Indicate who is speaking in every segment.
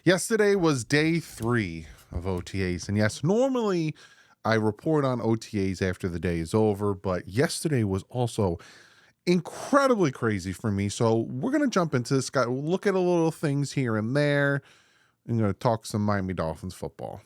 Speaker 1: Yesterday was day 3 of OTAs, and yes, normally I report on OTAs after the day is over, but yesterday was also incredibly crazy for me. So we're gonna jump into this guy. We'll look at a little things here and there. I'm gonna talk some Miami Dolphins football.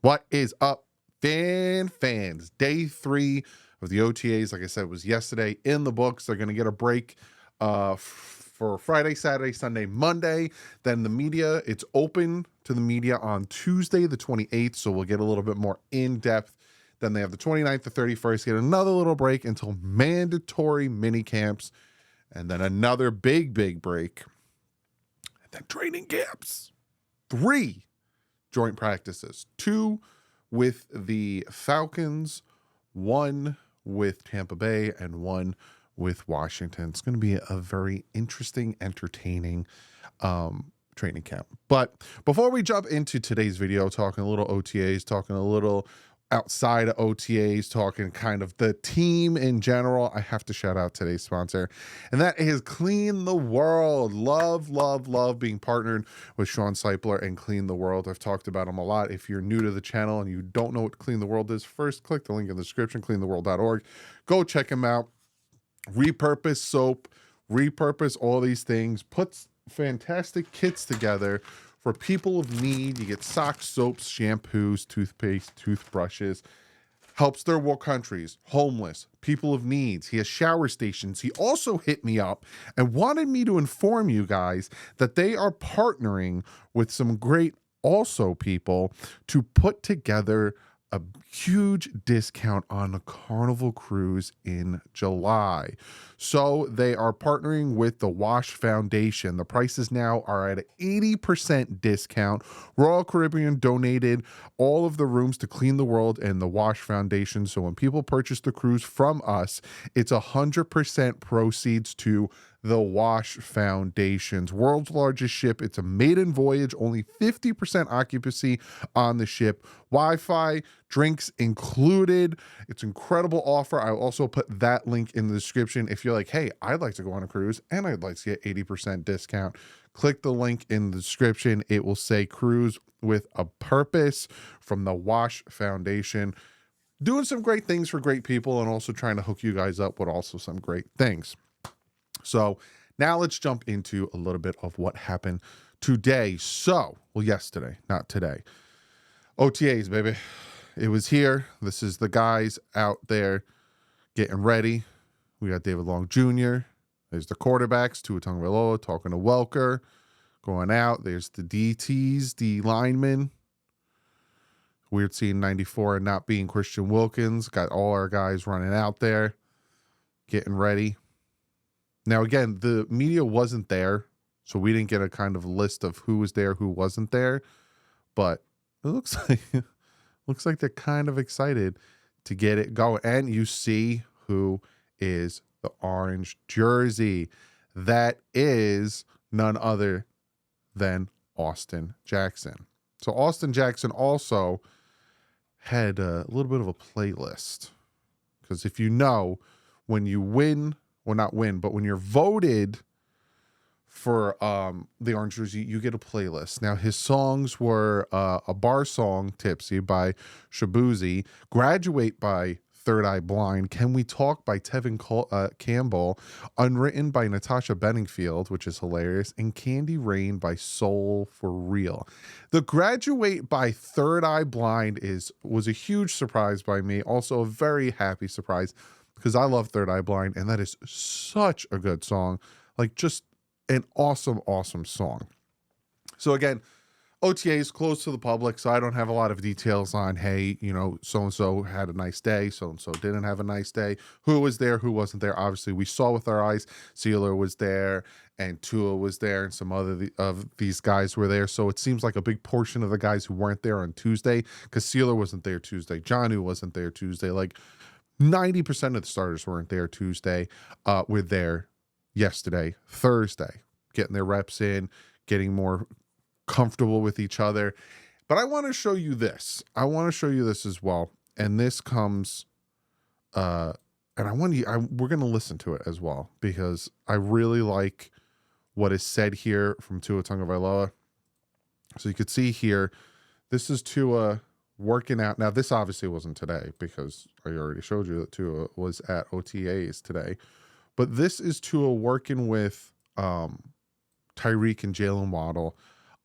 Speaker 1: What is up, fans? Day 3 of the OTAs, like I said, was yesterday in the books. They're going to get a break for Friday, Saturday, Sunday, Monday. Then the media, it's open to the media on Tuesday, the 28th. So we'll get a little bit more in depth. Then they have the 29th, the 31st, get another little break until mandatory mini camps. And then another big break. And then training camps. 3 joint practices, 2 with the Falcons, 1 with Tampa Bay, and 1 with Washington. It's going to be a very interesting, entertaining training camp. But before we jump into today's video, talking a little OTAs, talking a little outside of OTAs, talking kind of the team in general, I have to shout out today's sponsor, and that is Clean the World. Love being partnered with Sean Seipler and Clean the World. I've talked about them a lot. If you're new to the channel and you don't know what Clean the World is, first click the link in the description, cleantheworld.org. Go check them out. Repurpose soap, repurpose all these things, puts fantastic kits together for people of need. You get socks, soaps, shampoos, toothpaste, toothbrushes. Helps third world countries, homeless, people of needs. He has shower stations. He also hit me up and wanted me to inform you guys that they are partnering with some great also people to put together a huge discount on a Carnival cruise in July. So they are partnering with the Wash Foundation. The prices now are at an 80% discount. Royal Caribbean donated all of the rooms to Clean the World and the Wash Foundation. So when people purchase the cruise from us, it's 100% proceeds to the Wash Foundation's world's largest ship. It's a maiden voyage, only 50% occupancy on the ship, Wi-Fi, drinks included. It's an incredible offer. I'll also put that link in the description. If you're like, hey, I'd like to go on a cruise and I'd like to get 80% discount, click the link in the description. It will say Cruise with a Purpose from the Wash Foundation. Doing some great things for great people and also trying to hook you guys up with also some great things. So now let's jump into a little bit of what happened today. Yesterday, not today. OTAs, baby. It was here. This is the guys out there getting ready. We got David Long Jr. There's the quarterbacks, Tua Tagovailoa talking to Welker, going out. There's the DTs, the linemen. Weird seeing 94 and not being Christian Wilkins. Got all our guys running out there, getting ready. Now, again, the media wasn't there, so we didn't get a kind of list of who was there, who wasn't there. But it looks like they're kind of excited to get it going. And you see who is the orange jersey. That is none other than Austin Jackson. So Austin Jackson also had a little bit of a playlist. Because if you know, when you win, well, not win, but when you're voted for the orange jersey, you get a playlist. Now, his songs were a bar song, Tipsy by Shabuzi, Graduate by Third Eye Blind, Can We Talk by Tevin Campbell, Unwritten by Natasha Bedingfield, which is hilarious, and Candy Rain by Soul for Real. The Graduate by Third Eye Blind was a huge surprise by me, also a very happy surprise, because I love Third Eye Blind, and that is such a good song. Like, just an awesome song. So again, OTAs closed to the public, so I don't have a lot of details on, hey, so-and-so had a nice day, so-and-so didn't have a nice day, who was there, who wasn't there. Obviously, we saw with our eyes, Sealer was there, and Tua was there, and some other of these guys were there. So it seems like a big portion of the guys who weren't there on Tuesday, because Sealer wasn't there Tuesday, Jonnu wasn't there Tuesday, like 90% of the starters weren't there Tuesday. Were there yesterday, Thursday, getting their reps in, getting more comfortable with each other. But I want to show you this. I want to show you this as well. And this comes and we're going to listen to it as well, because I really like what is said here from Tua Tagovailoa. So you could see here, this is Tua working out. Now, this obviously wasn't today, because I already showed you that Tua was at OTAs today. But this is Tua working with Tyreek and Jalen Waddle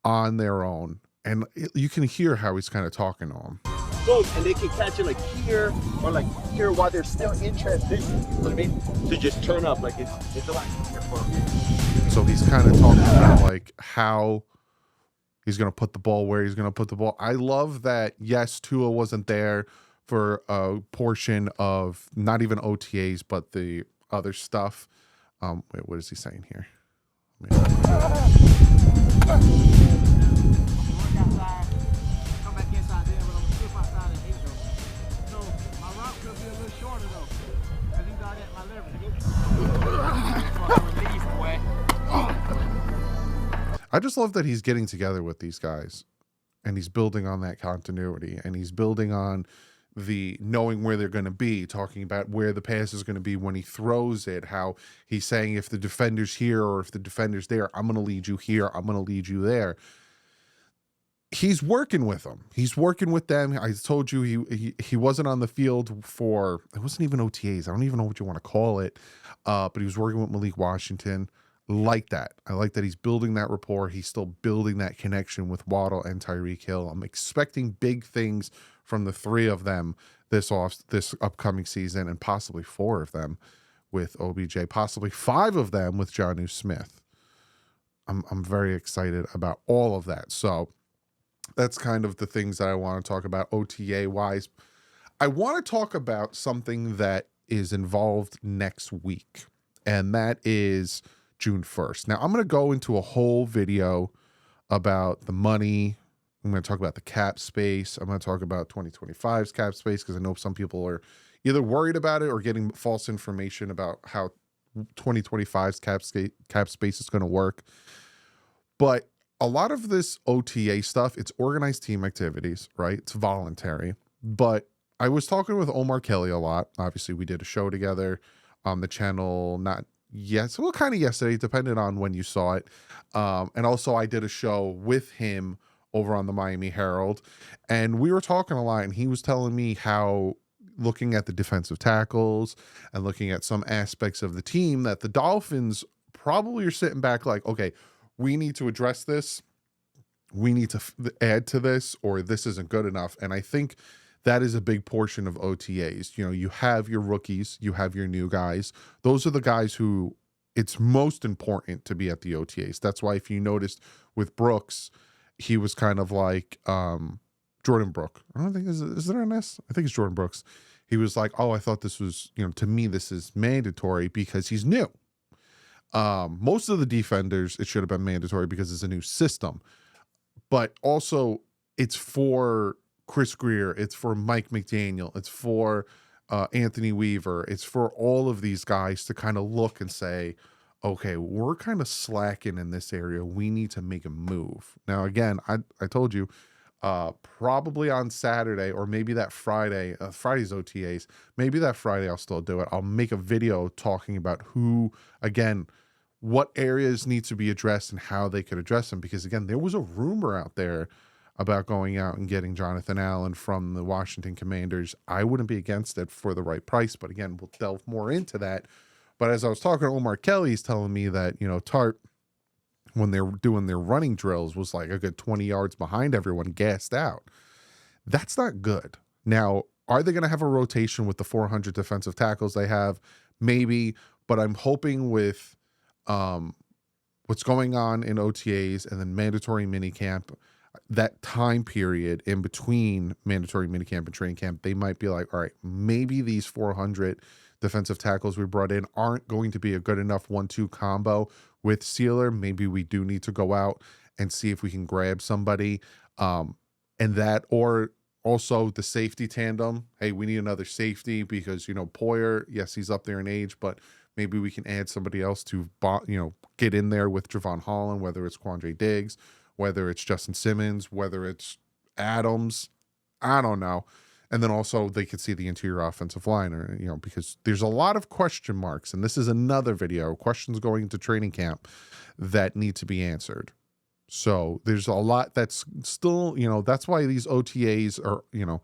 Speaker 1: on their own. And you can hear how he's kind of talking to them.
Speaker 2: And they can catch it like here or like here while they're still in transition. You know what I mean? To just turn up like it's a lot easier for them.
Speaker 1: So he's kind of talking about like how he's going to put the ball where he's going to put the ball. I love that, yes, Tua wasn't there for a portion of not even OTAs, but the other stuff. Wait, what is he saying here? I just love that he's getting together with these guys and he's building on that continuity, and he's building on the knowing where they're going to be, talking about where the pass is going to be when he throws it, how he's saying if the defender's here or if the defender's there, I'm going to lead you here, I'm going to lead you there. He's working with them. He's working with them. I told you he wasn't on the field for, it wasn't even OTAs. I don't even know what you want to call it. But he was working with Malik Washington. Like that. I like that he's building that rapport. He's still building that connection with Waddle and Tyreek Hill. I'm expecting big things from the three of them this upcoming season, and possibly 4 of them with OBJ, possibly 5 of them with Jonnu Smith. I'm very excited about all of that. So that's kind of the things that I want to talk about OTA wise. I want to talk about something that is involved next week, and that is June 1st. Now, I'm going to go into a whole video about the money. I'm going to talk about the cap space. I'm going to talk about 2025's cap space, because I know some people are either worried about it or getting false information about how 2025's cap space is going to work. But a lot of this OTA stuff, it's organized team activities, right? It's voluntary. But I was talking with Omar Kelly a lot. Obviously, we did a show together on the channel, kind of yesterday, depending on when you saw it. And also I did a show with him over on the Miami Herald, and we were talking a lot, and he was telling me how, looking at the defensive tackles and looking at some aspects of the team, that the Dolphins probably are sitting back like, okay, we need to address this. We need to add to this, or this isn't good enough. And I think that is a big portion of OTAs. You know, you have your rookies, you have your new guys. Those are the guys who it's most important to be at the OTAs. That's why, if you noticed with Brooks, he was kind of like Jordan Brooks. I don't think, is there an S? I think it's Jordan Brooks. He was like, oh, I thought this was, to me, this is mandatory because he's new. Most of the defenders, it should have been mandatory because it's a new system. But also, it's for Chris Greer, it's for Mike McDaniel, it's for Anthony Weaver, it's for all of these guys to kind of look and say, okay, we're kind of slacking in this area. We need to make a move. Now, again, I told you, probably on Saturday, or maybe that Friday, Friday's OTAs, maybe that Friday I'll still do it. I'll make a video talking about what areas need to be addressed and how they could address them. Because again, there was a rumor out there about going out and getting Jonathan Allen from the Washington Commanders. I wouldn't be against it for the right price, but again, we'll delve more into that. But as I was talking to Omar Kelly, he's telling me that, Tart, when they're doing their running drills, was like a good 20 yards behind everyone, gassed out. That's not good. Now, are they going to have a rotation with the 400 defensive tackles they have? Maybe, but I'm hoping with what's going on in OTAs and then mandatory minicamp, that time period in between mandatory minicamp and training camp, they might be like, all right, maybe these 400 defensive tackles we brought in aren't going to be a good enough 1-2 combo with Sealer. Maybe we do need to go out and see if we can grab somebody. And that, or also the safety tandem. Hey, we need another safety because, Poyer, yes, he's up there in age, but maybe we can add somebody else to, get in there with Javon Holland, whether it's Quandre Diggs, whether it's Justin Simmons, whether it's Adams. I don't know. And then also they could see the interior offensive line, or, you know, because there's a lot of question marks. And this is another video, questions going into training camp that need to be answered. So there's a lot that's still, you know, that's why these OTAs are, you know,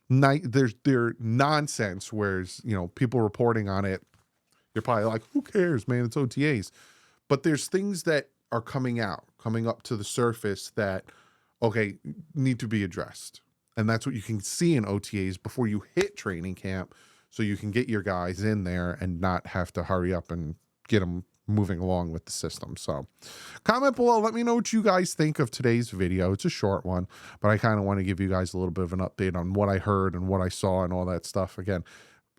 Speaker 1: they're nonsense. Whereas, you know, people reporting on it, you're probably like, who cares, man? It's OTAs. But there's things that are coming up to the surface that, okay, need to be addressed. And that's what you can see in OTAs before you hit training camp, so you can get your guys in there and not have to hurry up and get them moving along with the system. So comment below, let me know what you guys think of today's video. It's a short one, but I kind of want to give you guys a little bit of an update on what I heard and what I saw and all that stuff. Again,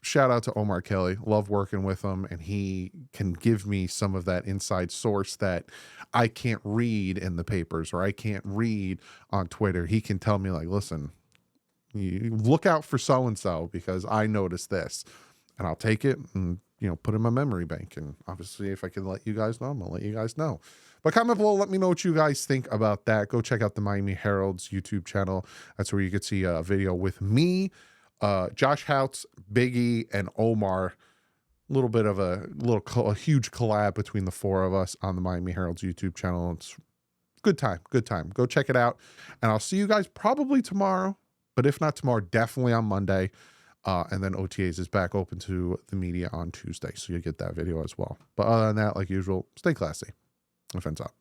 Speaker 1: shout out to Omar Kelly. Love working with him, and he can give me some of that inside source that I can't read in the papers or I can't read on Twitter. He can tell me, like, listen, you look out for so-and-so because I noticed this, and I'll take it and, you know, put in my memory bank. And obviously, if I can let you guys know, I'm gonna let you guys know. But comment below, let me know what you guys think about that. Go check out the Miami Herald's YouTube channel. That's where you can see a video with me, Josh Houts, Biggie, and Omar. A little bit of a huge collab between the four of us on the Miami Herald's YouTube channel. It's good time. Go check it out. And I'll see you guys probably tomorrow. But if not tomorrow, definitely on Monday. And then OTAs is back open to the media on Tuesday. So you'll get that video as well. But other than that, like usual, stay classy. Offense out.